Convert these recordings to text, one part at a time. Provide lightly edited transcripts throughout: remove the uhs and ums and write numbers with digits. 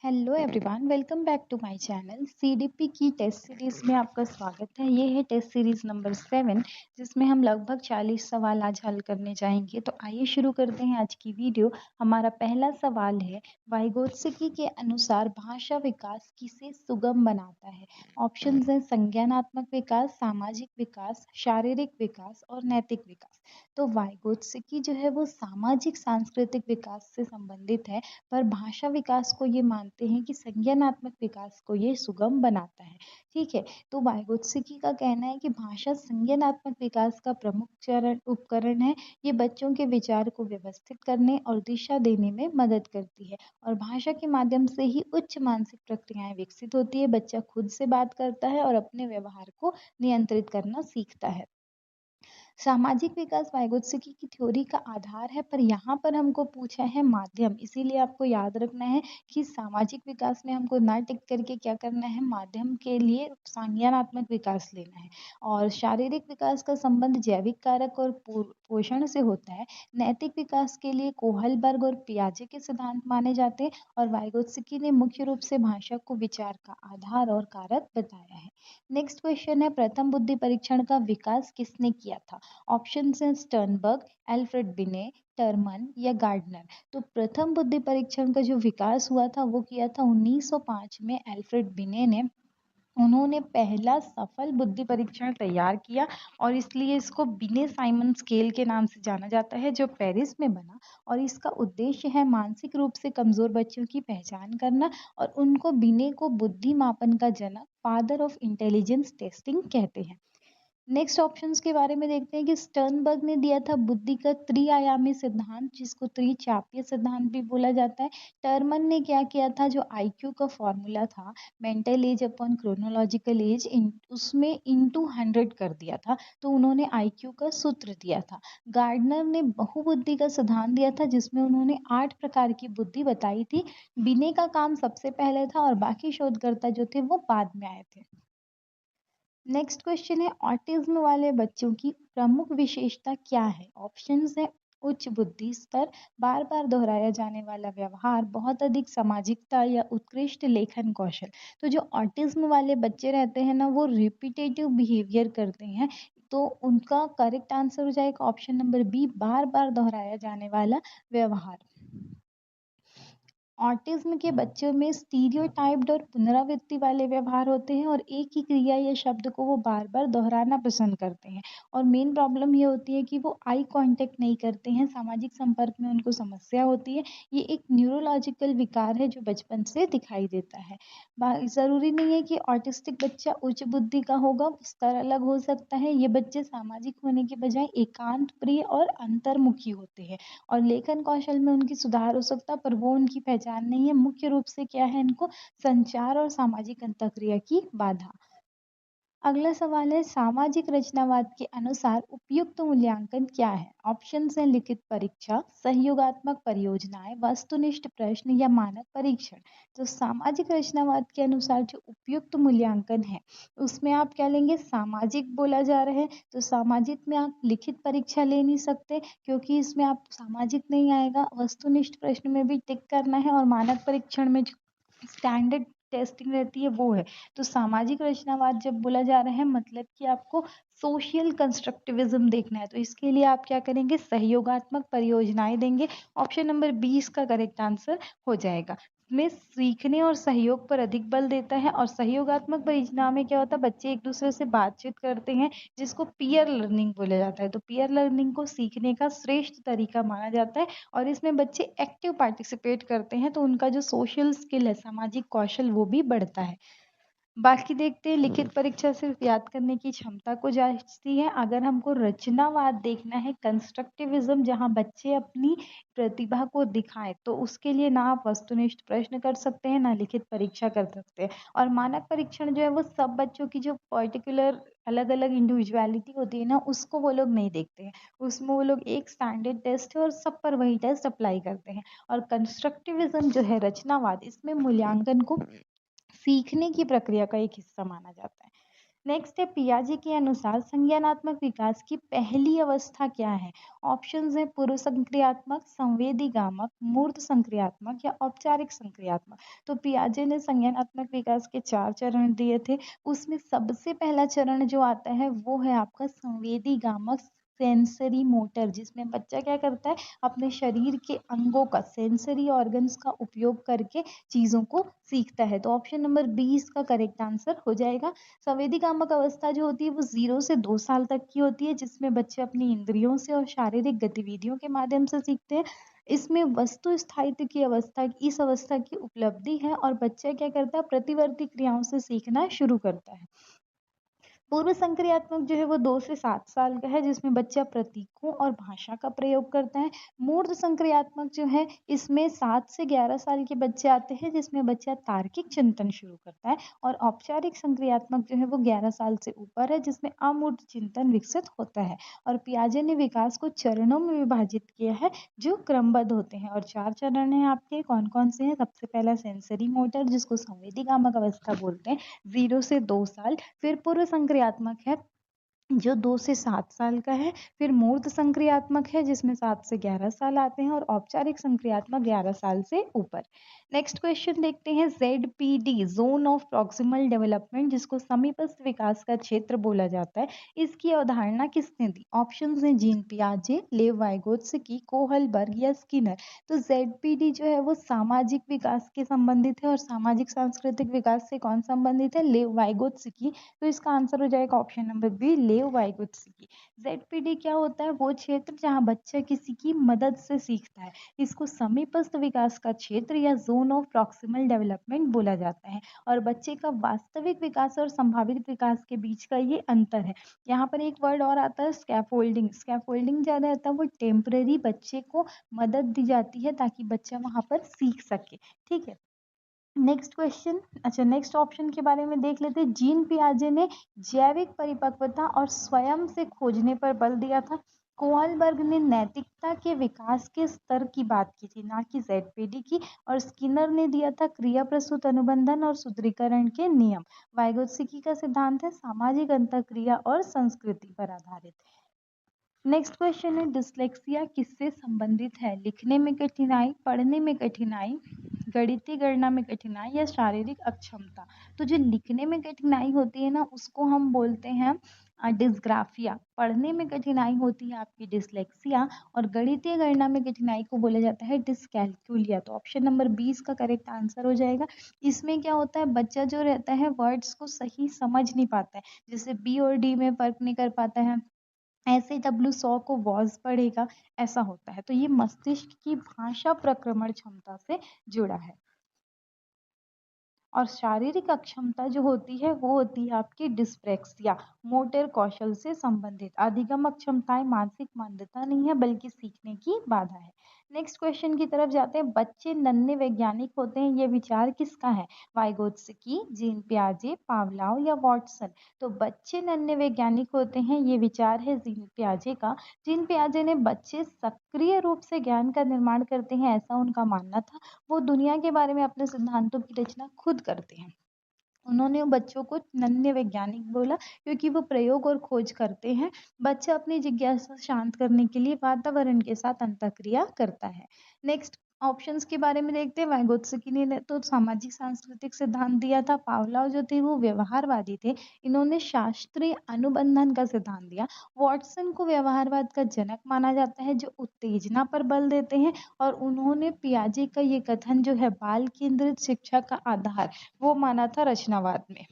Hello everyone, welcome back to my channel. CDP की test series में आपका स्वागत है। ये है टेस्ट सीरीज नंबर 7, जिसमें हम लगभग 40 सवाल आज हल करने जाएंगे। तो आइए शुरू करते हैं आज की वीडियो। हमारा पहला सवाल है, वाइगोत्स्की के अनुसार भाषा विकास किसे सुगम बनाता है? ऑप्शन है संज्ञानात्मक विकास, सामाजिक विकास, शारीरिक विकास और नैतिक विकास। तो वाइगोत्स्की जो है वो सामाजिक सांस्कृतिक विकास से संबंधित है, पर भाषा विकास को ये मानते हैं कि संज्ञानात्मक विकास को ये सुगम बनाता है। ठीक है, तो वाइगोत्स्की का कहना है कि भाषा संज्ञानात्मक विकास का प्रमुख चरण उपकरण है। ये बच्चों के विचार को व्यवस्थित करने और दिशा देने में मदद करती है, और भाषा के माध्यम से ही उच्च मानसिक प्रक्रियाएं विकसित होती है। बच्चा खुद से बात करता है और अपने व्यवहार को नियंत्रित करना सीखता है। सामाजिक विकास वाइगोत्स्की की थ्योरी का आधार है, पर यहाँ पर हमको पूछा है माध्यम, इसीलिए आपको याद रखना है कि सामाजिक विकास में हमको ना टिक करके क्या करना है, माध्यम के लिए संज्ञानात्मक विकास लेना है। और शारीरिक विकास का संबंध जैविक कारक और पोषण से होता है। नैतिक विकास के लिए कोहलबर्ग और पियाजे के सिद्धांत माने जाते हैं, और वाइगोत्स्की ने मुख्य रूप से भाषा को विचार का आधार और कारक बताया है। नेक्स्ट क्वेश्चन है, प्रथम बुद्धि परीक्षण का विकास किसने किया था? ऑप्शन है स्टर्नबर्ग, एल्फ्रेड बिने, टर्मन या गार्डनर। तो प्रथम बुद्धि परीक्षण का जो विकास हुआ था वो किया था 1905 में एल्फ्रेड बिने ने। उन्होंने पहला सफल बुद्धि परीक्षण तैयार किया, और इसलिए इसको बिने साइमन स्केल के नाम से जाना जाता है, जो पेरिस में बना। और इसका उद्देश्य है मानसिक रूप से कमजोर बच्चों की पहचान करना, और उनको बिने को बुद्धि मापन का जनक, फादर ऑफ इंटेलिजेंस टेस्टिंग कहते हैं। नेक्स्ट ऑप्शंस के बारे में देखते हैं कि स्टर्नबर्ग ने दिया था बुद्धि का त्रिआयामी सिद्धांत, जिसको त्रिचापीय सिद्धांत भी बोला जाता है। टर्मन ने क्या किया था, जो आईक्यू का फॉर्मूला था, mental as upon chronological age, उसमें इनटू 100 कर दिया था, तो उन्होंने आईक्यू का सूत्र दिया था। गार्डनर ने बहुबुद्धि का सिद्धांत दिया था, जिसमें उन्होंने 8 प्रकार की बुद्धि बताई थी। बिने का काम सबसे पहले था, और बाकी शोधकर्ता जो थे वो बाद में आए थे। नेक्स्ट क्वेश्चन है, ऑटिज्म वाले बच्चों की प्रमुख विशेषता क्या है? ऑप्शंस है उच्च बुद्धि स्तर, बार बार दोहराया जाने वाला व्यवहार, बहुत अधिक सामाजिकता या उत्कृष्ट लेखन कौशल। तो जो ऑटिज्म वाले बच्चे रहते हैं ना, वो रिपीटेटिव बिहेवियर करते हैं, तो उनका करेक्ट आंसर हो जाएगा ऑप्शन नंबर बी, बार बार दोहराया जाने वाला व्यवहार। ऑटिज्म के बच्चों में स्टीरियोटाइप्ड और पुनरावृत्ति वाले व्यवहार होते हैं, और एक ही क्रिया या शब्द को वो बार बार दोहराना पसंद करते हैं। और मेन प्रॉब्लम ये होती है कि वो आई कांटेक्ट नहीं करते हैं, सामाजिक संपर्क में उनको समस्या होती है। ये एक न्यूरोलॉजिकल विकार है जो बचपन से दिखाई देता है। ज़रूरी नहीं है कि ऑटिस्टिक बच्चा उच्च बुद्धि का होगा, स्तर अलग हो सकता है। ये बच्चे सामाजिक होने के बजाय एकांत प्रिय और अंतर्मुखी होते हैं, और लेखन कौशल में उनकी सुधार हो सकता है, पर वो उनकी पहचान नहीं है। मुख्य रूप से क्या है, इनको संचार और सामाजिक अंतःक्रिया की बाधा। अगला सवाल है, सामाजिक रचनावाद के अनुसार उपयुक्त मूल्यांकन क्या है? ऑप्शंस हैं लिखित परीक्षा, सहयोगात्मक परियोजनाएं, वस्तुनिष्ठ प्रश्न या मानक परीक्षण। तो सामाजिक रचनावाद के अनुसार जो उपयुक्त मूल्यांकन है, उसमें आप क्या लेंगे, सामाजिक बोला जा रहा है, तो सामाजिक में आप लिखित परीक्षा ले नहीं सकते, क्योंकि इसमें आप सामाजिक नहीं आएगा। वस्तुनिष्ठ प्रश्न में भी टिक करना है, और मानक परीक्षण में स्टैंडर्ड टेस्टिंग रहती है वो है। तो सामाजिक रचनावाद जब बोला जा रहा है, मतलब कि आपको सोशल कंस्ट्रक्टिविज्म देखना है, तो इसके लिए आप क्या करेंगे, सहयोगात्मक परियोजनाएं देंगे। ऑप्शन नंबर 20 का करेक्ट आंसर हो जाएगा। में सीखने और सहयोग पर अधिक बल देता है, और सहयोगात्मक परियोजना में क्या होता है, बच्चे एक दूसरे से बातचीत करते हैं, जिसको पीयर लर्निंग बोला जाता है। तो पीयर लर्निंग को सीखने का श्रेष्ठ तरीका माना जाता है, और इसमें बच्चे एक्टिव पार्टिसिपेट करते हैं, तो उनका जो सोशल स्किल है, सामाजिक कौशल, वो भी बढ़ता है। बाकी देखते हैं, लिखित परीक्षा सिर्फ याद करने की क्षमता को जांचती है। अगर हमको रचनावाद देखना है, कंस्ट्रक्टिविज्म, जहां बच्चे अपनी प्रतिभा को दिखाएं, तो उसके लिए ना आप वस्तुनिष्ठ प्रश्न कर सकते हैं, ना लिखित परीक्षा कर सकते हैं। और मानक परीक्षण जो है, वो सब बच्चों की जो पर्टिकुलर अलग अलग इंडिविजुअलिटी होती है ना, उसको वो लोग नहीं देखते हैं। उसमें वो लोग एक स्टैंडर्ड टेस्ट है और सब पर वही टेस्ट अप्लाई करते हैं। और कंस्ट्रक्टिविज्म जो है, रचनावाद, इसमें मूल्यांकन को सीखने की प्रक्रिया का एक हिस्सा माना जाता है। नेक्स्ट है पियाजे के अनुसार संज्ञानात्मक विकास की पहली अवस्था क्या है? ऑप्शंस है पूर्व संक्रियात्मक, संवेदीगामक, मूर्त संक्रियात्मक या औपचारिक संक्रियात्मक। तो पियाजे ने संज्ञानात्मक विकास के 4 चरण दिए थे। उसमें सबसे पहला चरण जो आता है वो है आपका संवेदीगामक, सेंसरी मोटर, जिसमें बच्चा क्या करता है अपने शरीर के अंगों का, सेंसरी ऑर्गन्स का उपयोग करके चीजों को सीखता है। तो ऑप्शन नंबर बी इसका करेक्ट आंसर हो जाएगा। संवेदीकामक अवस्था जो होती है वो 0 से 2 साल तक की होती है, जिसमें बच्चे अपनी इंद्रियों से और शारीरिक गतिविधियों के माध्यम से सीखते हैं। इसमें वस्तु स्थायित्व की अवस्था, इस अवस्था की उपलब्धि है और बच्चा क्या करता है प्रतिवर्ती क्रियाओं से सीखना शुरू करता है। पूर्व संक्रियात्मक जो है वो 2 से 7 साल का है, जिसमें बच्चा प्रतीकों और भाषा का प्रयोग करता है। मूर्त संक्रियात्मक जो है इसमें 7 से 11 साल के बच्चे आते हैं, जिसमें बच्चा तार्किक चिंतन शुरू करता है। और औपचारिक संक्रियात्मक जो है वो 11 साल से ऊपर है, जिसमें अमूर्त चिंतन विकसित होता है। और पियाजे ने विकास को चरणों में विभाजित किया है जो क्रमबद्ध होते हैं। और 4 चरण हैं आपके, कौन कौन से हैं? सबसे पहला सेंसरी मोटर, जिसको संवेदीगामक अवस्था बोलते हैं, 0 से 2 साल। फिर पूर्व संक्रियात्मक है जो 2 से 7 साल का है। फिर मूर्त संक्रियात्मक है जिसमें 7 से 11 साल आते हैं। और औपचारिक संक्रियात्मक 11 साल से ऊपर। नेक्स्ट क्वेश्चन देखते हैं। ZPD zone of proximal development, जिसको समीपस्थ विकास का क्षेत्र बोला जाता है, इसकी अवधारणा किसने दी? ऑप्शंस हैं जीन पियाजे, लेव वाइगोत्स्की, कोहलबर्ग या स्किनर। तो ZPD जो है वो सामाजिक विकास के संबंधित है। और सामाजिक सांस्कृतिक विकास से कौन संबंधित है? लेव वाइगोत्स्की। तो इसका आंसर हो जाएगा option number B, Lev Vygotsky. ZPD क्या होता है? वो क्षेत्र जहाँ बच्चा किसी की मदद से सीखता है, इसको समीपस्थ विकास का क्षेत्र या जोन ऑफ प्रॉक्सिमल डेवलपमेंट बोला जाता है। और बच्चे का वास्तविक विकास और संभावित विकास के बीच का ये अंतर है। यहाँ पर एक वर्ड और आता है स्कैफोल्डिंग। स्कैफोल्डिंग ज्यादा आता है वो टेम्पररी बच्चे को मदद दी जाती है ताकि बच्चा वहां पर सीख सके। ठीक है, नेक्स्ट क्वेश्चन, अच्छा नेक्स्ट ऑप्शन के बारे में देख लेते हैं। जीन पियाजे ने जैविक परिपक्वता और स्वयं से खोजने पर बल दिया था। कोहलबर्ग ने नैतिकता के विकास के स्तर की बात की थी, ना कि ZPD की। और स्किनर ने दिया था क्रिया प्रसूत अनुबंधन और सुदृढ़ीकरण के नियम। वाइगोत्स्की का सिद्धांत है सामाजिक अंतःक्रिया और संस्कृति पर आधारित। नेक्स्ट क्वेश्चन है डिसलेक्सिया किससे संबंधित है? लिखने में कठिनाई, पढ़ने में कठिनाई, गणितीय गणना में कठिनाई या शारीरिक अक्षमता। तो जो लिखने में कठिनाई होती है ना उसको हम बोलते हैं डिस्ग्राफिया। पढ़ने में कठिनाई होती है आपकी डिसलेक्सिया। और गणितीय गणना में कठिनाई को बोला जाता है डिसकैलकुलिया। तो ऑप्शन नंबर 20 का करेक्ट आंसर हो जाएगा। इसमें क्या होता है बच्चा जो रहता है वर्ड्स को सही समझ नहीं पाता है, जैसे बी और डी में फर्क नहीं कर पाता है, ऐसे W100 को वॉज पढ़ेगा, ऐसा होता है। तो ये मस्तिष्क की भाषा प्रक्रमण क्षमता से जुड़ा है। और शारीरिक अक्षमता जो होती है वो होती है आपकी डिस्प्रेक्सिया, मोटर कौशल से संबंधित। अधिगम अक्षमताएं मानसिक मंदता नहीं है बल्कि सीखने की बाधा है। नेक्स्ट क्वेश्चन की तरफ जाते हैं। बच्चे नन्हे वैज्ञानिक होते हैं, ये विचार किसका है? वाइगोत्स्की, जीन पियाजे, पावलाव या वॉटसन। तो बच्चे नन्हे वैज्ञानिक होते हैं, ये विचार है जीन पियाजे का। जीन पियाजे ने बच्चे सक्रिय रूप से ज्ञान का निर्माण करते हैं, ऐसा उनका मानना था। वो दुनिया के बारे में अपने सिद्धांतों की रचना खुद करते हैं। उन्होंने बच्चों को नन्हे वैज्ञानिक बोला क्योंकि वो प्रयोग और खोज करते हैं। बच्चा अपनी जिज्ञासा शांत करने के लिए वातावरण के साथ अंतःक्रिया करता है। नेक्स्ट ऑप्शंस के बारे में देखते हैं। वाइगोत्स्की ने तो सामाजिक सांस्कृतिक सिद्धांत दिया था। पावलाव जो थे वो व्यवहारवादी थे, इन्होंने शास्त्रीय अनुबंधन का सिद्धांत दिया। वॉटसन को व्यवहारवाद का जनक माना जाता है जो उत्तेजना पर बल देते हैं। और उन्होंने पियाजे का ये कथन जो है बाल केंद्रित शिक्षा का आधार, वो माना था रचनावाद में।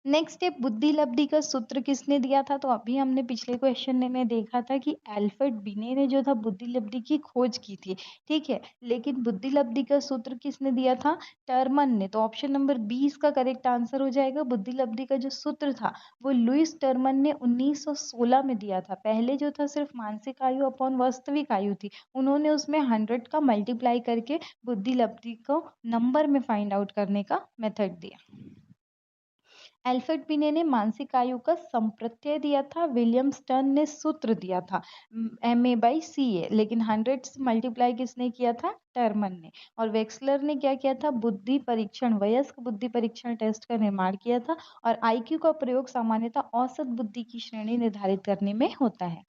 नेक्स्ट है बुद्धि लब्धि का सूत्र किसने दिया था? तो अभी हमने पिछले क्वेश्चन में देखा था कि एल्फ्रेड बिने ने जो था बुद्धि लब्धि की खोज की थी। ठीक है, लेकिन बुद्धि लब्धि का सूत्र किसने दिया था? टर्मन ने। तो ऑप्शन नंबर 20 का करेक्ट आंसर हो जाएगा। बुद्धि लब्धि का जो सूत्र था वो लुइस टर्मन ने 1916 में दिया था। पहले जो था सिर्फ मानसिक आयु अपॉन वास्तविक आयु थी, उन्होंने उसमें 100 का मल्टीप्लाई करके बुद्धि लब्धि को नंबर में फाइंड आउट करने का मेथड दिया। एल्फ्रेड बिने ने मानसिक आयु का संप्रत्यय दिया था, विलियम स्टर्न ने सूत्र दिया था MA/CA, लेकिन 100 से मल्टीप्लाई किसने किया था? टर्मन ने। और वेक्सलर ने क्या किया था? बुद्धि परीक्षण, वयस्क बुद्धि परीक्षण टेस्ट का निर्माण किया था। और IQ का प्रयोग सामान्यतः औसत बुद्धि की श्रेणी निर्धारित करने में होता है।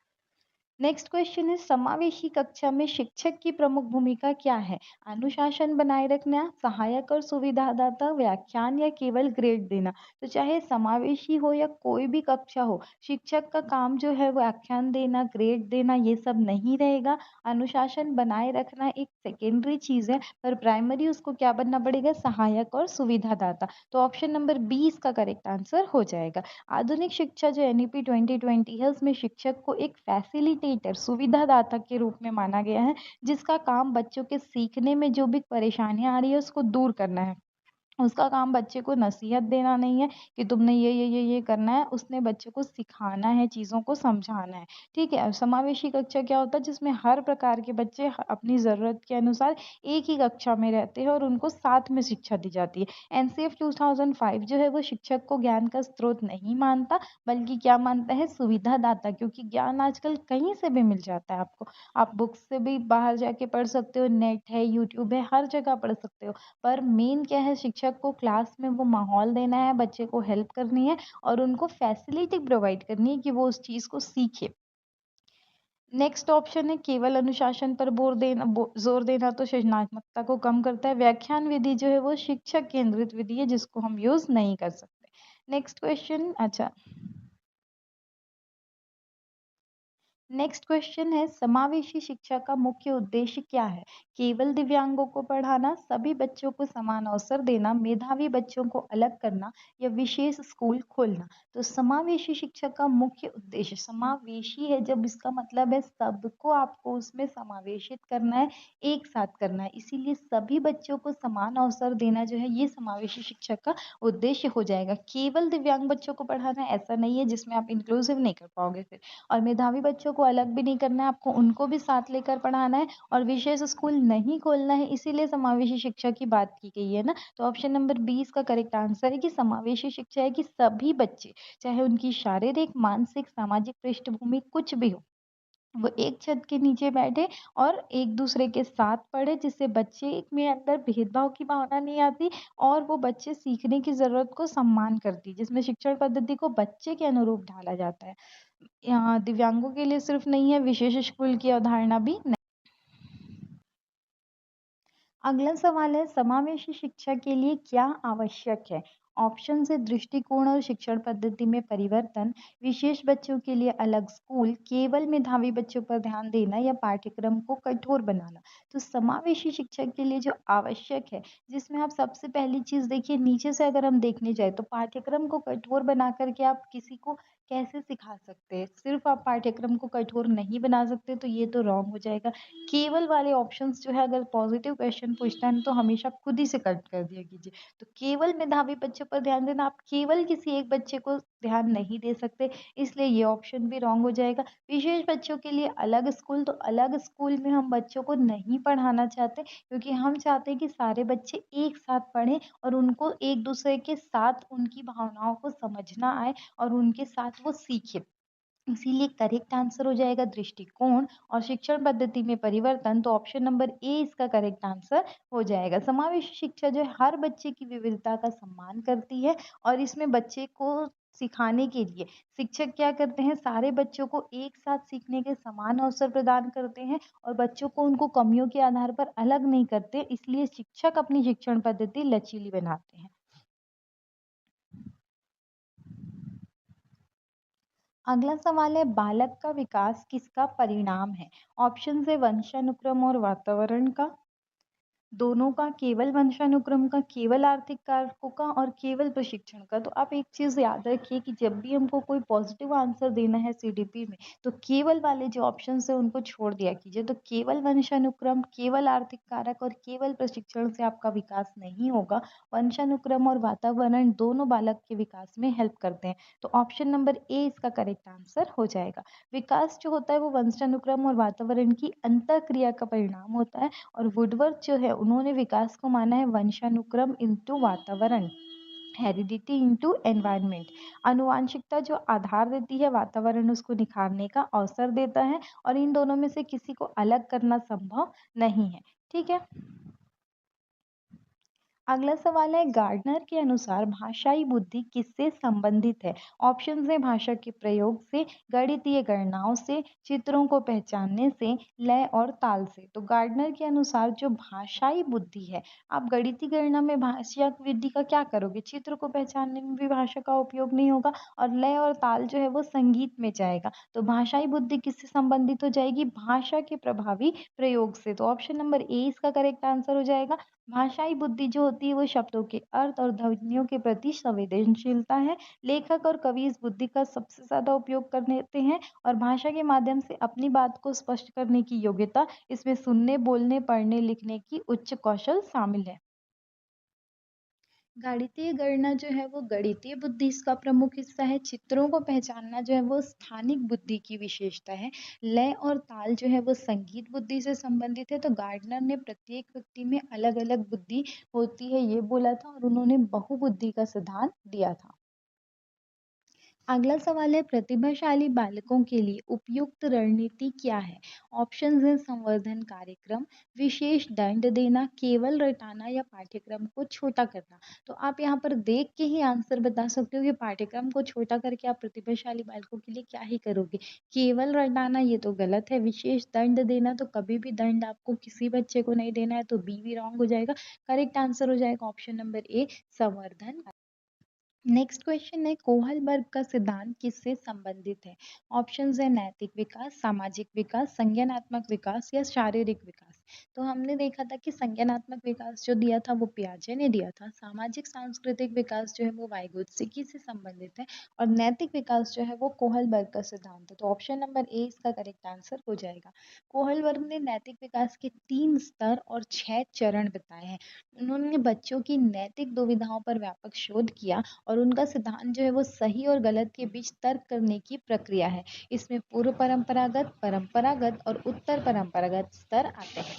नेक्स्ट क्वेश्चन है, समावेशी कक्षा में शिक्षक की प्रमुख भूमिका क्या है? अनुशासन बनाए रखना, सहायक और सुविधादाता, व्याख्यान या केवल ग्रेड देना? तो चाहे समावेशी हो या कोई भी कक्षा हो, शिक्षक का काम जो है व्याख्यान देना, ग्रेड देना, ये सब नहीं रहेगा। अनुशासन बनाए रखना एक सेकेंडरी चीज है, पर प्राइमरी उसको क्या बनना पड़ेगा? सहायक और सुविधादाता। तो ऑप्शन नंबर 20 का करेक्ट आंसर हो जाएगा। आधुनिक शिक्षा जो NEP 2020 है, उसमें शिक्षक को एक फैसिलिटेटर, सुविधादाता के रूप में माना गया है, जिसका काम बच्चों के सीखने में जो भी परेशानियां आ रही है उसको दूर करना है। उसका काम बच्चे को नसीहत देना नहीं है कि तुमने ये करना है, उसने बच्चे को सिखाना है, चीज़ों को समझाना है। ठीक है। और समावेशी कक्षा क्या होता है? जिसमें हर प्रकार के बच्चे अपनी ज़रूरत के अनुसार एक ही कक्षा में रहते हैं और उनको साथ में शिक्षा दी जाती है। NCF 2005 जो है वो शिक्षक को ज्ञान का स्रोत नहीं मानता, बल्कि क्या मानता है? सुविधादाता, क्योंकि ज्ञान आजकल कहीं से भी मिल जाता है आपको। आप बुक्स से भी बाहर जाके पढ़ सकते हो, नेट है, यूट्यूब है, हर जगह पढ़ सकते हो। पर मेन क्या है? शिक्षक को क्लास में वो माहौल देना है, बच्चे को हेल्प करनी है और उनको फैसिलिटी प्रोवाइड करनी है कि वो उस चीज़ को सीखे। नेक्स्ट ऑप्शन है, केवल अनुशासन पर जोर देना तो सृजनात्मकता को कम करता है। व्याख्यान विधि जो है वो शिक्षक केंद्रित विधि है, जिसको हम यूज नहीं कर सकते। Next question. अच्छा, नेक्स्ट क्वेश्चन है, समावेशी शिक्षा का मुख्य उद्देश्य क्या है? केवल दिव्यांगों को पढ़ाना, सभी बच्चों को समान अवसर देना, मेधावी बच्चों को अलग करना या विशेष स्कूल खोलना? तो समावेशी शिक्षा का मुख्य उद्देश्य, समावेशी है जब इसका मतलब है सबको आपको उसमें समावेशित करना है, एक साथ करना है, इसीलिए सभी बच्चों को समान अवसर देना जो है ये समावेशी शिक्षा का उद्देश्य हो जाएगा। केवल दिव्यांग बच्चों को पढ़ाना ऐसा नहीं है, जिसमें आप इंक्लूसिव नहीं कर पाओगे फिर। और मेधावी बच्चों को अलग भी नहीं करना है, आपको उनको भी साथ लेकर पढ़ाना है और विशेष स्कूल नहीं खोलना है, इसीलिए समावेशी शिक्षा की बात की गई है ना। तो ऑप्शन नंबर 20 का करेक्ट आंसर है कि समावेशी शिक्षा है कि सभी बच्चे, चाहे उनकी शारीरिक, मानसिक, सामाजिक पृष्ठभूमि कुछ भी हो, वो एक छत के नीचे बैठे और एक दूसरे के साथ पढ़े, जिससे बच्चे में अंदर भेदभाव की भावना नहीं आती और वो बच्चे सीखने की जरूरत को सम्मान करती, जिसमें शिक्षण पद्धति को बच्चे के अनुरूप ढाला जाता है। यहाँ दिव्यांगों के लिए सिर्फ नहीं है, विशेष स्कूल की अवधारणा भी नहीं। अगला सवाल है, समावेशी शिक्षा के लिए क्या आवश्यक है? ऑप्शन से दृष्टिकोण और शिक्षण पद्धति में परिवर्तन, विशेष बच्चों के लिए अलग स्कूल, केवल मेधावी बच्चों पर ध्यान देना या पाठ्यक्रम को कठोर बनाना? तो समावेशी शिक्षा के लिए जो आवश्यक है, जिसमें आप सबसे पहली चीज देखिए, नीचे से अगर हम देखने जाए तो पाठ्यक्रम को कठोर बना करके आप किसी को कैसे सिखा सकते हैं? सिर्फ आप पाठ्यक्रम को कठोर नहीं बना सकते, तो ये तो रॉन्ग हो जाएगा। केवल वाले ऑप्शंस जो है, अगर पॉजिटिव क्वेश्चन पूछता है तो हमेशा खुद ही से कट कर दिया कीजिए। तो केवल मेधावी बच्चों पर ध्यान देना, आप केवल किसी एक बच्चे को ध्यान नहीं दे सकते, इसलिए ये ऑप्शन भी रॉन्ग हो जाएगा। विशेष बच्चों के लिए अलग स्कूल, तो अलग स्कूल में हम बच्चों को नहीं पढ़ाना चाहते, क्योंकि हम चाहते हैं कि सारे बच्चे एक साथ पढ़ें और उनको एक दूसरे के साथ उनकी भावनाओं को समझना आए और उनके साथ वो सीखे। इसीलिए करेक्ट आंसर हो जाएगा दृष्टिकोण और शिक्षण पद्धति में परिवर्तन। तो ऑप्शन नंबर ए इसका करेक्ट आंसर हो जाएगा। समावेशी शिक्षा जो है हर बच्चे की विविधता का सम्मान करती है और इसमें बच्चे को सिखाने के लिए शिक्षक क्या करते हैं? सारे बच्चों को एक साथ सीखने के समान अवसर प्रदान करते हैं और बच्चों को उनको कमियों के आधार पर अलग नहीं करते, इसलिए शिक्षक अपनी शिक्षण पद्धति लचीली बनाते हैं। अगला सवाल है, बालक का विकास किसका परिणाम है? ऑप्शन है वंशानुक्रम और वातावरण का, दोनों का, केवल वंशानुक्रम का, केवल आर्थिक कारकों का और केवल प्रशिक्षण का। तो आप एक चीज याद रखिए कि जब भी हमको कोई पॉजिटिव आंसर देना है CDP में, तो केवल वाले जो ऑप्शन है उनको छोड़ दिया कीजिए। तो केवल वंशानुक्रम, केवल आर्थिक कारक और केवल प्रशिक्षण से आपका विकास नहीं होगा। वंशानुक्रम और वातावरण दोनों बालक के विकास में हेल्प करते हैं। तो ऑप्शन नंबर ए इसका करेक्ट आंसर हो जाएगा। विकास जो होता है वो वंशानुक्रम और वातावरण की अंतर क्रिया का परिणाम होता है और वुडवर्थ जो है उन्होंने विकास को माना है वंशानुक्रम इंटू वातावरण। हेरिडिटी इनटू एनवायरनमेंट, आनुवांशिकता जो आधार देती है, वातावरण उसको निखारने का अवसर देता है और इन दोनों में से किसी को अलग करना संभव नहीं है। ठीक है, अगला सवाल है, गार्डनर के अनुसार भाषाई बुद्धि किससे संबंधित है? ऑप्शन है भाषा के प्रयोग से, गणितीय गणनाओं से, चित्रों को पहचानने से, लय और ताल से। तो गार्डनर के अनुसार जो भाषाई बुद्धि है, आप गणितीय गणना में भाषा बुद्धि का क्या करोगे? चित्र को पहचानने में भी भाषा का उपयोग नहीं होगा और लय और ताल जो है वो संगीत में जाएगा। तो भाषाई बुद्धि किससे संबंधित हो जाएगी? भाषा के प्रभावी प्रयोग से। तो ऑप्शन नंबर ए इसका करेक्ट आंसर हो जाएगा। भाषाई बुद्धि जो होती है वो शब्दों के अर्थ और ध्वनियों के प्रति संवेदनशीलता है। लेखक और कवि इस बुद्धि का सबसे ज्यादा उपयोग करते हैं और भाषा के माध्यम से अपनी बात को स्पष्ट करने की योग्यता, इसमें सुनने, बोलने, पढ़ने, लिखने की उच्च कौशल शामिल है। गणितीय गणना जो है वो गणितीय बुद्धि इसका प्रमुख हिस्सा है। चित्रों को पहचानना जो है वो स्थानिक बुद्धि की विशेषता है। लय और ताल जो है वो संगीत बुद्धि से संबंधित है। तो गार्डनर ने प्रत्येक व्यक्ति में अलग अलग बुद्धि होती है ये बोला था और उन्होंने बहुबुद्धि का सिद्धांत दिया था। अगला सवाल है, प्रतिभाशाली बालकों के लिए उपयुक्त रणनीति क्या है? ऑप्शंस हैं संवर्धन कार्यक्रम, विशेष दंड देना, केवल रटाना या पाठ्यक्रम को छोटा करना। तो आप यहाँ पर देख के ही आंसर बता सकते हो कि पाठ्यक्रम को छोटा करके आप प्रतिभाशाली बालकों के लिए क्या ही करोगे। केवल रटाना ये तो गलत है, विशेष दंड देना तो कभी भी दंड आपको किसी बच्चे को नहीं देना है, तो बी भी रॉन्ग हो जाएगा। करेक्ट आंसर हो जाएगा ऑप्शन नंबर ए, संवर्धन। नेक्स्ट क्वेश्चन है, कोहलबर्ग का सिद्धांत किससे संबंधित है? ऑप्शंस है नैतिक विकास, सामाजिक विकास, संज्ञानात्मक विकास या शारीरिक विकास। तो हमने देखा था कि संज्ञानात्मक विकास जो दिया था वो पियाजे ने दिया था, सामाजिक सांस्कृतिक विकास जो है वो वाइगोत्स्की से संबंधित है और नैतिक विकास जो है वो कोहलबर्ग का सिद्धांत है। तो ऑप्शन नंबर ए इसका करेक्ट आंसर हो जाएगा। कोहलबर्ग ने नैतिक विकास के 3 स्तर और 6 चरण बताए हैं। उन्होंने बच्चों की नैतिक दुविधाओं पर व्यापक शोध किया और उनका सिद्धांत जो है वो सही और गलत के बीच तर्क करने की प्रक्रिया है। इसमें पूर्व परंपरागत, परंपरागत और उत्तर परंपरागत स्तर आते हैं।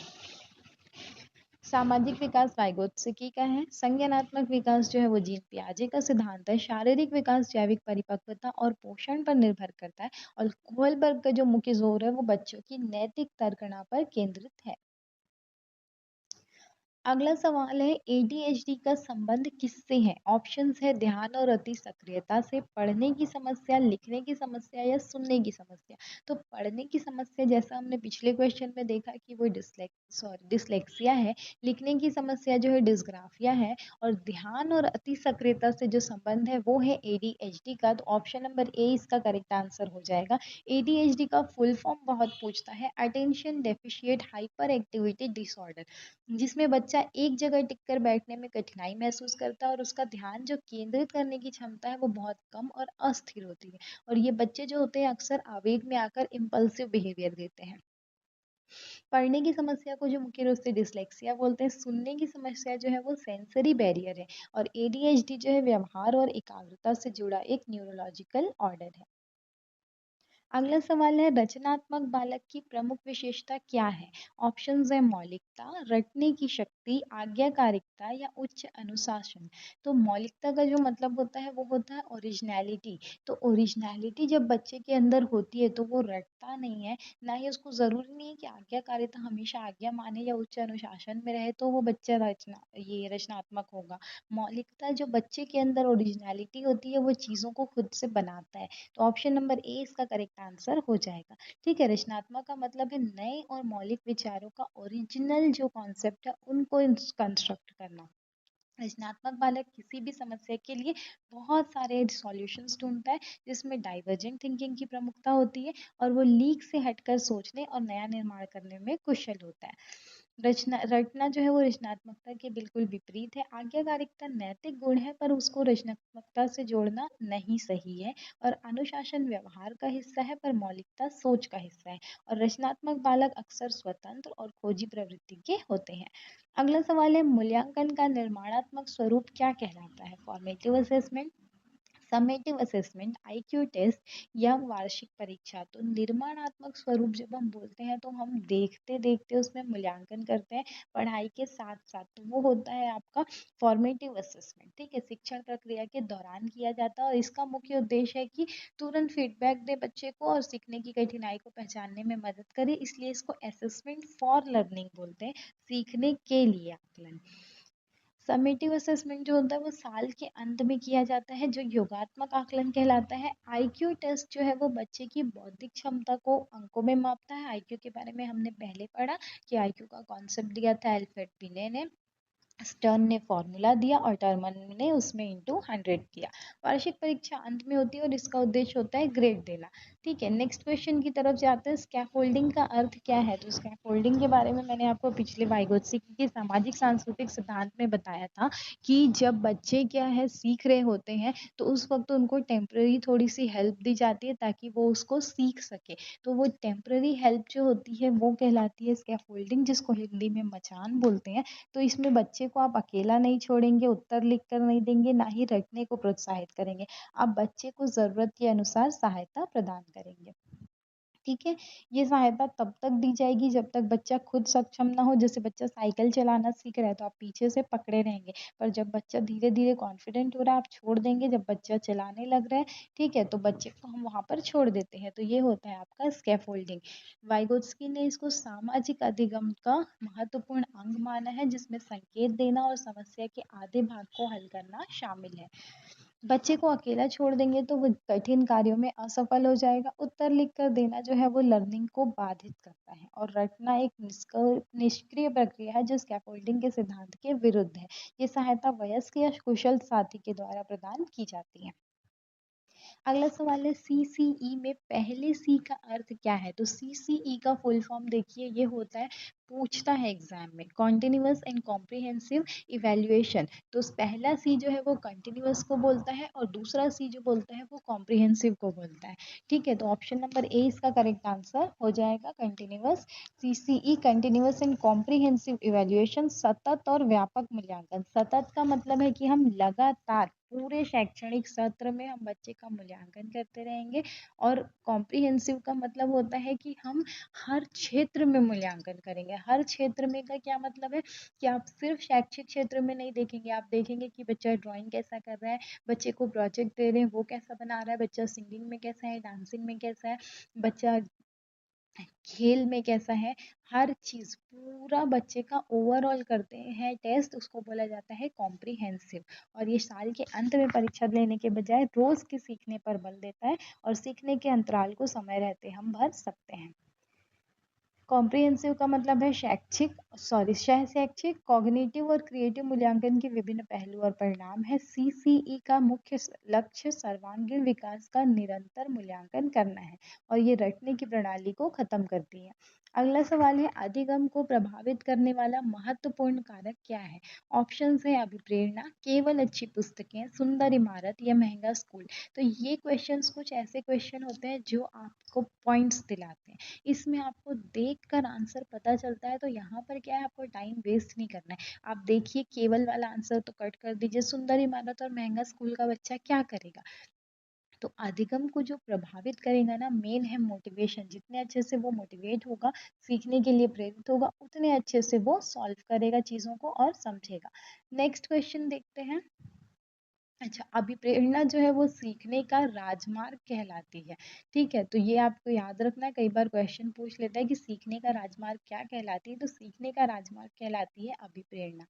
सामाजिक विकास वाइगोत्स्की का है, संज्ञानात्मक विकास जो है वो जीन पियाजे का सिद्धांत है, शारीरिक विकास जैविक परिपक्वता और पोषण पर निर्भर करता है और कोहलबर्ग का जो मुख्य जोर है वो बच्चों की नैतिक तर्कणा पर केंद्रित है। अगला सवाल है, एडीएचडी का संबंध किससे है? ऑप्शंस है ध्यान और अति सक्रियता से, पढ़ने की समस्या, लिखने की समस्या या सुनने की समस्या। तो पढ़ने की समस्या जैसा हमने पिछले क्वेश्चन में देखा कि वो डिसलेक्सिया है, लिखने की समस्या जो है डिस्ग्राफिया है और ध्यान और अति सक्रियता से जो संबंध है वो है एडीएचडी का। तो ऑप्शन नंबर ए इसका करेक्ट आंसर हो जाएगा। एडीएचडी का फुल फॉर्म बहुत पूछता है, attention deficit hyper activity disorder, जिसमें बच्चा एक जगह टिककर बैठने में कठिनाई महसूस करता है और उसका ध्यान जो केंद्रित करने की क्षमता है वो बहुत कम और अस्थिर होती है और ये बच्चे जो होते हैं अक्सर आवेग में आकर इम्पल्सिव बिहेवियर देते हैं। पढ़ने की समस्या को जो मुख्य रूप से डिसलेक्सिया बोलते हैं, सुनने की समस्या जो है वो सेंसरी बैरियर है और एडीएचडी जो है व्यवहार और एकाग्रता से जुड़ा एक न्यूरोलॉजिकल ऑर्डर है। अगला सवाल है, रचनात्मक बालक की प्रमुख विशेषता क्या है? ऑप्शंस है मौलिकता, रटने की शक्ति, आज्ञाकारिता या उच्च अनुशासन। तो मौलिकता का जो मतलब होता है वो होता है ओरिजिनलिटी। तो ओरिजिनलिटी जब बच्चे के अंदर होती है तो वो रटता नहीं है, ना ही उसको जरूरी नहीं है कि आज्ञाकारिता हमेशा आज्ञा माने या उच्च अनुशासन में रहे तो वो बच्चा रचनात्मक होगा। मौलिकता जो बच्चे के अंदर ओरिजिनलिटी होती है वो चीजों को खुद से बनाता है। तो ऑप्शन नंबर ए इसका करेक्ट आंसर हो जाएगा। ठीक है, रचनात्मक का मतलब है नए और मौलिक विचारों का ओरिजिनल जो कॉन्सेप्ट है उनको कंस्ट्रक्ट करना। रचनात्मक बालक किसी भी समस्या के लिए बहुत सारे सॉल्यूशंस ढूंढता है, जिसमें डाइवर्जेंट थिंकिंग की प्रमुखता होती है और वो लीक से हटकर सोचने और नया निर्माण करने में कुशल होता है। रचना जो है वो रचनात्मकता के बिल्कुल विपरीत है। आज्ञाकारिकता नैतिक गुण है पर उसको रचनात्मकता से जोड़ना नहीं सही है और अनुशासन व्यवहार का हिस्सा है पर मौलिकता सोच का हिस्सा है और रचनात्मक बालक अक्सर स्वतंत्र और खोजी प्रवृत्ति के होते हैं। अगला सवाल है, मूल्यांकन का निर्माणात्मक स्वरूप क्या कहलाता है? Formative assessment, summative assessment, IQ test या वार्षिक परीक्षा। तो निर्माणात्मक स्वरूप जब हम बोलते हैं तो हम देखते देखते उसमें मूल्यांकन करते हैं पढ़ाई के साथ साथ, तो वो होता है आपका फॉर्मेटिव असेसमेंट। ठीक है, शिक्षण प्रक्रिया के दौरान किया जाता है और इसका मुख्य उद्देश्य है कि तुरंत फीडबैक दे बच्चे को और सीखने की कठिनाई को पहचानने में मदद करे, इसलिए इसको असेसमेंट फॉर लर्निंग बोलते हैं, सीखने के लिए आकलन। समेटिव असेसमेंट जो होता है वो साल के अंत में किया जाता है, जो योगात्मक आकलन कहलाता है। आईक्यू टेस्ट जो है वो बच्चे की बौद्धिक क्षमता को अंकों में मापता है। आईक्यू के बारे में हमने पहले पढ़ा कि आईक्यू का कॉन्सेप्ट दिया था एल्फ्रेड बिने ने, स्टर्न ने फॉर्मूला दिया और टर्मन ने उसमें इंटू 100 किया। वार्षिक परीक्षा अंत में होती है और इसका उद्देश्य होता है ग्रेड देना। ठीक है, नेक्स्ट क्वेश्चन की तरफ जाते हैं। स्कैफोल्डिंग का अर्थ क्या है? तो स्कैफोल्डिंग के बारे में मैंने आपको पिछले वाइगोत्सिकी के सामाजिक सांस्कृतिक सिद्धांत में बताया था कि जब बच्चे क्या है सीख रहे होते हैं तो उस वक्त उनको टेम्पररी थोड़ी सी हेल्प दी जाती है ताकि वो उसको सीख सके। तो वो टेम्पररी हेल्प जो होती है वो कहलाती है स्कैफोल्डिंग, जिसको हिंदी में मचान बोलते हैं। तो इसमें बच्चे को आप अकेला नहीं छोड़ेंगे, उत्तर लिख कर नहीं देंगे, ना ही रटने को प्रोत्साहित करेंगे। आप बच्चे को ज़रूरत के अनुसार सहायता प्रदान करेंगे। ठीक है, ये सहायता तब तक दी जाएगी जब तक बच्चा खुद सक्षम ना हो। जैसे बच्चा साइकिल चलाना सीख रहा है तो आप पीछे से पकड़े रहेंगे, पर जब बच्चा धीरे धीरे कॉन्फिडेंट हो रहा है आप छोड़ देंगे। जब बच्चा चलाने लग रहा है, ठीक है, तो बच्चे को हम वहां पर छोड़ देते हैं। तो ये होता है आपका स्कैफोल्डिंग। वाइगोत्स्की ने इसको सामाजिक अधिगम का महत्वपूर्ण अंग माना है, जिसमें संकेत देना और समस्या के आधे भाग को हल करना शामिल है। बच्चे को अकेला छोड़ देंगे तो वो कठिन कार्यों में असफल हो जाएगा। उत्तर लिख कर देना जो है वो लर्निंग को बाधित करता है और रटना एक निष्क्रिय प्रक्रिया है जो स्कैफोल्डिंग के सिद्धांत के विरुद्ध है। ये सहायता वयस्क या कुशल साथी के द्वारा प्रदान की जाती है। अगला सवाल है सीसीई में पहले सी का अर्थ क्या है? तो सीसीई का फुल फॉर्म देखिए, ये होता है, पूछता है एग्जाम में, कॉन्टिन्यूअस एंड कॉम्प्रिहेंसिव इवेल्युएशन। तो पहला सी जो है वो कंटिन्यूअस को बोलता है और दूसरा सी जो बोलता है वो कॉम्प्रिहेंसिव को बोलता है। ठीक है, तो ऑप्शन नंबर ए इसका करेक्ट आंसर हो जाएगा, continuous. CCE continuous and comprehensive evaluation, सतत और व्यापक मूल्यांकन। सतत का मतलब है कि हम लगातार पूरे शैक्षणिक सत्र में हम बच्चे का मूल्यांकन करते रहेंगे, और कॉम्प्रिहेंसिव का मतलब होता है कि हम हर क्षेत्र में मूल्यांकन करेंगे। हर क्षेत्र में का क्या मतलब है कि आप सिर्फ शैक्षिक क्षेत्र में नहीं देखेंगे, आप देखेंगे कि बच्चा ड्राइंग कैसा कर रहा है, बच्चे को प्रोजेक्ट दे रहे हैं वो कैसा बना रहा है, बच्चा सिंगिंग में कैसा है, डांसिंग में कैसा है, बच्चा खेल में कैसा है। हर चीज पूरा बच्चे का ओवरऑल करते हैं टेस्ट, उसको बोला जाता है कॉम्प्रिहेंसिव। और ये साल के अंत में परीक्षा लेने के बजाय रोज के सीखने पर बल देता है और सीखने के अंतराल को समय रहते हम भर सकते हैं। कॉम्प्रिहेंसिव का मतलब है शैक्षिक सह शैक्षिक, कॉग्निटिव और क्रिएटिव मूल्यांकन के विभिन्न पहलू और परिणाम है। सीसीई का मुख्य लक्ष्य सर्वांगीण विकास का निरंतर मूल्यांकन करना है और ये रटने की प्रणाली को खत्म करती है। अगला सवाल है, अधिगम को प्रभावित करने वाला महत्वपूर्ण कारक क्या है? ऑप्शंस है अभिप्रेरणा, केवल अच्छी पुस्तकें, सुंदर इमारत या महंगा स्कूल। तो ये क्वेश्चंस कुछ ऐसे क्वेश्चन होते हैं जो आपको पॉइंट्स दिलाते हैं। इसमें आपको देखकर आंसर पता चलता है, तो यहाँ पर क्या है, आपको टाइम वेस्ट नहीं करना है। आप देखिए केवल वाला आंसर तो कट कर दीजिए, सुंदर इमारत और महंगा स्कूल का बच्चा क्या करेगा? तो अधिगम को जो प्रभावित करेगा ना, मेन है मोटिवेशन। जितने अच्छे से वो मोटिवेट होगा, सीखने के लिए प्रेरित होगा, उतने अच्छे से वो सॉल्व करेगा चीजों को और समझेगा। नेक्स्ट क्वेश्चन देखते हैं। अच्छा, अभिप्रेरणा जो है वो सीखने का राजमार्ग कहलाती है। ठीक है, तो ये आपको याद रखना है, कई बार क्वेश्चन पूछ लेता है कि सीखने का राजमार्ग क्या कहलाती है। तो सीखने का राजमार्ग कहलाती है अभिप्रेरणा।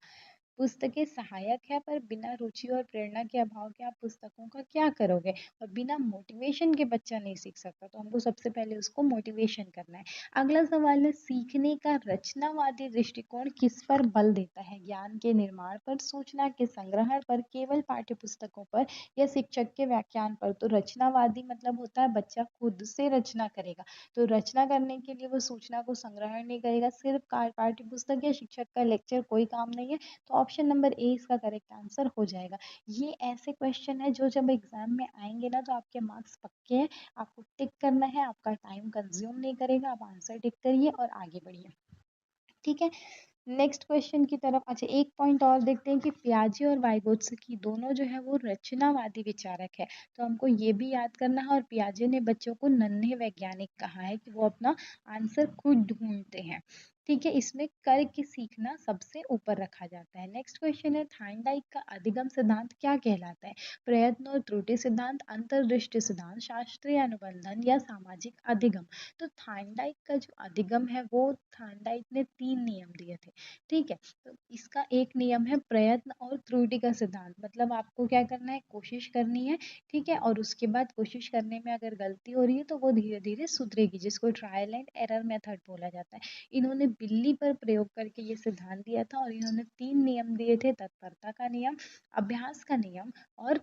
पुस्तकें सहायक है, पर बिना रुचि और प्रेरणा के अभाव के आप पुस्तकों का क्या करोगे? और बिना मोटिवेशन के बच्चा नहीं सीख सकता, तो हमको सबसे पहले उसको मोटिवेशन करना है। अगला सवाल है, सीखने का रचनावादी दृष्टिकोण किस पर बल देता है? ज्ञान के निर्माण पर, सूचना के संग्रहण पर, केवल पाठ्य पुस्तकों पर या शिक्षक के व्याख्यान पर? तो रचनावादी मतलब होता है बच्चा खुद से रचना करेगा। तो रचना करने के लिए वो सूचना को संग्रहण नहीं करेगा, सिर्फ पाठ्य पुस्तक या शिक्षक का लेक्चर कोई काम नहीं है। तो ऑप्शन नंबर ए इसका करेक्ट आंसर हो जाएगा। ये ऐसे क्वेश्चन है जो जब एग्जाम में आएंगे ना तो आपके मार्क्स पक्के हैं। आपको टिक करना है, आपका टाइम कंज्यूम नहीं करेगा, आप आंसर टिक करिए और आगे बढ़िए। ठीक है, नेक्स्ट क्वेश्चन की तरफ, अच्छा एक पॉइंट और देखते हैं कि पियाजे और वाइगोत्स्की दोनों जो है वो रचनावादी विचारक है। तो हमको ये भी याद करना है, और पियाजे ने बच्चों को नन्हे वैज्ञानिक कहा है कि वो अपना आंसर खुद ढूंढते हैं। ठीक है, इसमें करके सीखना सबसे ऊपर रखा जाता है। नेक्स्ट क्वेश्चन है, थार्नडाइक का अधिगम सिद्धांत क्या कहलाता है? प्रयत्न और त्रुटि सिद्धांत, अंतर्दृष्टि सिद्धांत, शास्त्रीय अनुबंधन या सामाजिक अधिगम? तो थार्नडाइक का जो अधिगम है वो थार्नडाइक ने 3 नियम दिए थे। ठीक है, तो इसका एक नियम है प्रयत्न और त्रुटि का सिद्धांत, मतलब आपको क्या करना है, कोशिश करनी है। ठीक है, और उसके बाद कोशिश करने में अगर गलती हो रही है तो वो धीरे धीरे सुधरेगी, जिसको ट्रायल एंड एरर मेथड बोला जाता है। इन्होंने बिल्ली पर प्रयोग करके ये सिद्धांत दिया था, और इन्होंने 3 नियम दिए थे, तत्परता का नियम, अभ्यास का नियम और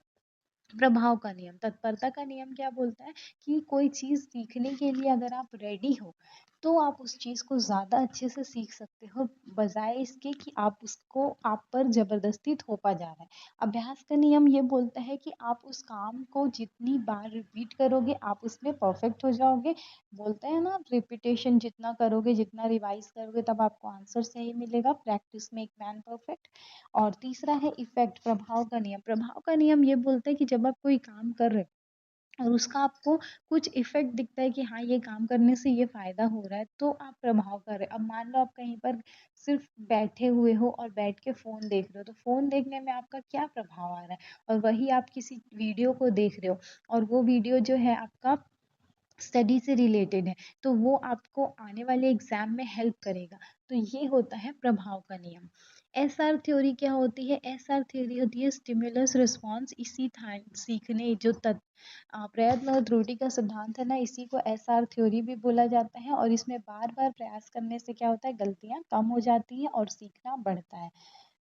प्रभाव का नियम। तत्परता का नियम क्या बोलता है कि कोई चीज़ सीखने के लिए अगर आप रेडी हो तो आप उस चीज़ को ज़्यादा अच्छे से सीख सकते हो, बजाय इसके कि आप उसको आप पर ज़बरदस्ती थोपा जा रहा है। अभ्यास का नियम ये बोलता है कि आप उस काम को जितनी बार रिपीट करोगे आप उसमें परफेक्ट हो जाओगे। बोलते हैं ना, रिपीटेशन जितना करोगे, जितना रिवाइज करोगे, तब आपको आंसर सही मिलेगा। Practice make man perfect. और तीसरा है इफेक्ट, प्रभाव का नियम। प्रभाव का नियम ये बोलता है कि जब आप कोई काम कर रहे हो और उसका आपको कुछ इफेक्ट दिखता है कि हाँ ये काम करने से ये फायदा हो रहा है, तो आप प्रभाव कर रहे हो। अब मान लो आप कहीं पर सिर्फ बैठे हुए हो और बैठ के फोन देख रहे हो, तो फोन देखने में आपका क्या प्रभाव आ रहा है? और वही आप किसी वीडियो को देख रहे हो, और वो वीडियो जो है आपका स्टडी से रिलेटेड है, तो वो आपको आने वाले एग्जाम में हेल्प करेगा। तो ये होता है प्रभाव का नियम। एस आर थ्योरी क्या होती है? एस आर थ्योरी होती है स्टिमुलस रिस्पॉन्स। इसी था सीखने जो प्रयत्न और त्रुटि का सिद्धांत है ना, इसी को एस आर थ्योरी भी बोला जाता है। और इसमें बार बार प्रयास करने से क्या होता है, गलतियां कम हो जाती हैं और सीखना बढ़ता है।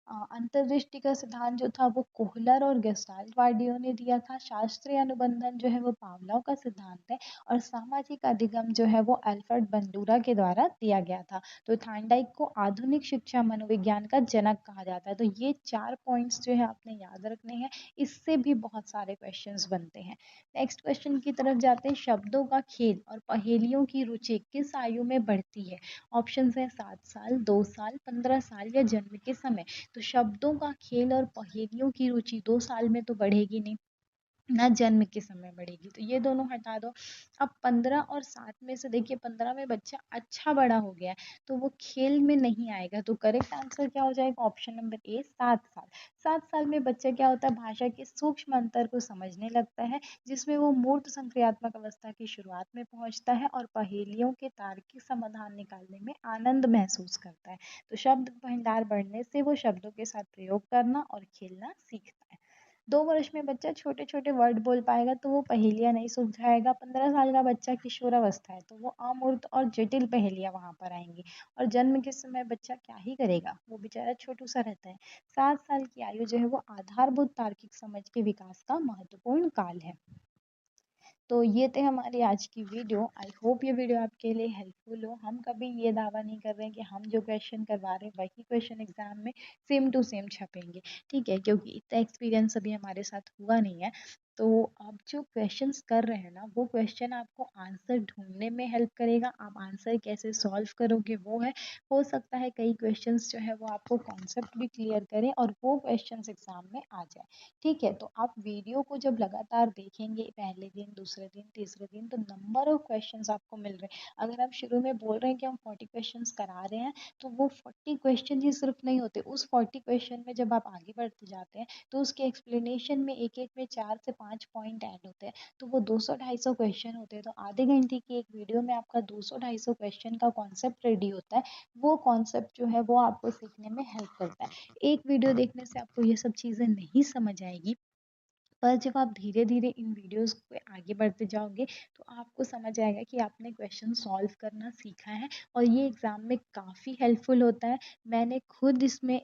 अंतर्दृष्टि का सिद्धांत जो था वो कोहलर और गेस्टाल्टवार्डियो ने दिया था। शास्त्रीय अनुबंधन जो है वो पावलोव का सिद्धांत है। और सामाजिक अधिगम जो है वो अल्फ्रेड बंडूरा के द्वारा दिया गया था। तो थार्नडाइक को आधुनिक शिक्षा मनोविज्ञान का जनक कहा जाता है। तो ये 4 पॉइंट्स जो है आपने याद रखने हैं, इससे भी बहुत सारे क्वेश्चंस बनते हैं। नेक्स्ट क्वेश्चन की तरफ जाते हैं, शब्दों का खेल और पहेलियों की रुचि किस आयु में बढ़ती है? ऑप्शन है 7 साल, 2 साल, 15 साल या जन्म के समय। तो शब्दों का खेल और पहेलियों की रुचि 2 साल में तो बढ़ेगी नहीं, ना जन्म के समय बढ़ेगी, तो ये दोनों हटा दो। अब 15 और 7 में से देखिए, 15 में बच्चा अच्छा बड़ा हो गया है, तो वो खेल में नहीं आएगा। तो करेक्ट आंसर क्या हो जाएगा? ऑप्शन नंबर ए, 7 साल। 7 साल में बच्चा क्या होता है, भाषा के सूक्ष्म अंतर को समझने लगता है, जिसमें वो मूर्त संक्रियात्मक अवस्था की शुरुआत में पहुंचता है और पहेलियों के तार्किक समाधान निकालने में आनंद महसूस करता है। तो शब्द भंडार बढ़ने से वो शब्दों के साथ प्रयोग करना और खेलना सीखता है। 2 वर्ष में बच्चा छोटे छोटे वर्ड बोल पाएगा, तो वो पहेलियां नहीं सुलझाएगा। 15 साल का बच्चा किशोर अवस्था है, तो वो अमूर्त और जटिल पहेलियां वहां पर आएंगी। और जन्म के समय बच्चा क्या ही करेगा, वो बेचारा छोटू सा रहता है। 7 साल की आयु जो है वो आधारभूत तार्किक समझ के विकास का महत्वपूर्ण काल है। तो ये थे हमारी आज की वीडियो। आई होप ये वीडियो आपके लिए हेल्पफुल हो। हम कभी ये दावा नहीं कर रहे हैं कि हम जो क्वेश्चन करवा रहे हैं वही क्वेश्चन एग्जाम में सेम टू सेम छपेंगे। ठीक है, क्योंकि इतना एक्सपीरियंस अभी हमारे साथ हुआ नहीं है। तो आप जो क्वेश्चंस कर रहे हैं ना, वो क्वेश्चन आपको आंसर ढूंढने में हेल्प करेगा। आप आंसर कैसे सॉल्व करोगे वो है। हो सकता है कई क्वेश्चंस जो है वो आपको कॉन्सेप्ट भी क्लियर करें और वो क्वेश्चंस एग्जाम में आ जाए। ठीक है, तो आप वीडियो को जब लगातार देखेंगे, पहले दिन, दूसरे दिन, तीसरे दिन, तो नंबर ऑफ क्वेश्चंस आपको मिल रहे हैं। अगर आप शुरू में बोल रहे हैं कि हम 40 क्वेश्चंस करा रहे हैं, तो वो 40 क्वेश्चन ही सिर्फ नहीं होते। उस 40 क्वेश्चन में जब आप आगे बढ़ते जाते हैं तो उसके एक्सप्लेनेशन में एक एक में 4 से 5 पॉइंट ऐड होते हैं, तो वो 200-250 क्वेश्चन होते हैं। तो आधे घंटे की एक वीडियो में आपका 200-250 क्वेश्चन का कॉन्सेप्ट रेडी होता है। वो कॉन्सेप्ट जो है वो आपको सीखने में हेल्प करता है। एक वीडियो देखने से आपको ये सब चीज़ें नहीं समझ आएगी, पर जब आप धीरे धीरे इन वीडियोस पे आगे बढ़ते जाओगे तो आपको समझ आएगा कि आपने क्वेश्चन सॉल्व करना सीखा है, और ये एग्ज़ाम में काफ़ी हेल्पफुल होता है। मैंने खुद इसमें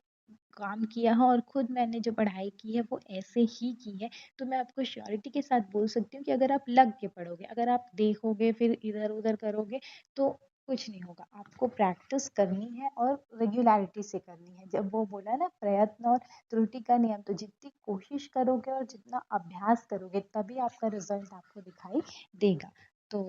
काम किया है और खुद मैंने जो पढ़ाई की है वो ऐसे ही की है। तो मैं आपको श्योरिटी के साथ बोल सकती हूँ कि अगर आप लग के पढ़ोगे, अगर आप देखोगे फिर इधर उधर करोगे तो कुछ नहीं होगा। आपको प्रैक्टिस करनी है और रेगुलरिटी से करनी है। जब वो बोला है ना, प्रयत्न और त्रुटि का नियम, तो जितनी कोशिश करोगे और जितना अभ्यास करोगे तभी आपका रिजल्ट आपको दिखाई देगा। तो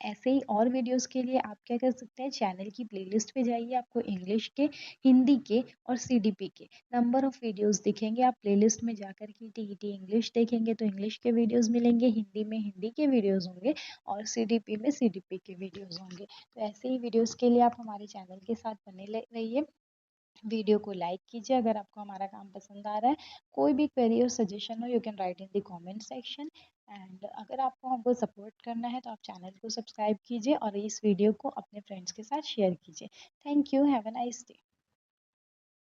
ऐसे ही और वीडियोस के लिए आप क्या कर सकते हैं, चैनल की प्लेलिस्ट पे जाइए, आपको इंग्लिश के, हिंदी के और सीडीपी के नंबर ऑफ वीडियोस दिखेंगे। आप प्लेलिस्ट में जाकर के टीईटी इंग्लिश देखेंगे तो इंग्लिश के वीडियोस मिलेंगे, हिंदी में हिंदी के वीडियोस होंगे और सीडीपी में सीडीपी के वीडियोस होंगे। तो ऐसे ही वीडियोस के लिए आप हमारे चैनल के साथ बने रहिए। वीडियो को लाइक कीजिए अगर आपको हमारा काम पसंद आ रहा है। कोई भी क्वेरी और सजेशन हो, you can write in the comment section. And अगर आपको हमको सपोर्ट करना है तो आप चैनल को सब्सक्राइब कीजिए और इस वीडियो को अपने फ्रेंड्स के साथ शेयर कीजिए। Thank you, have a nice day.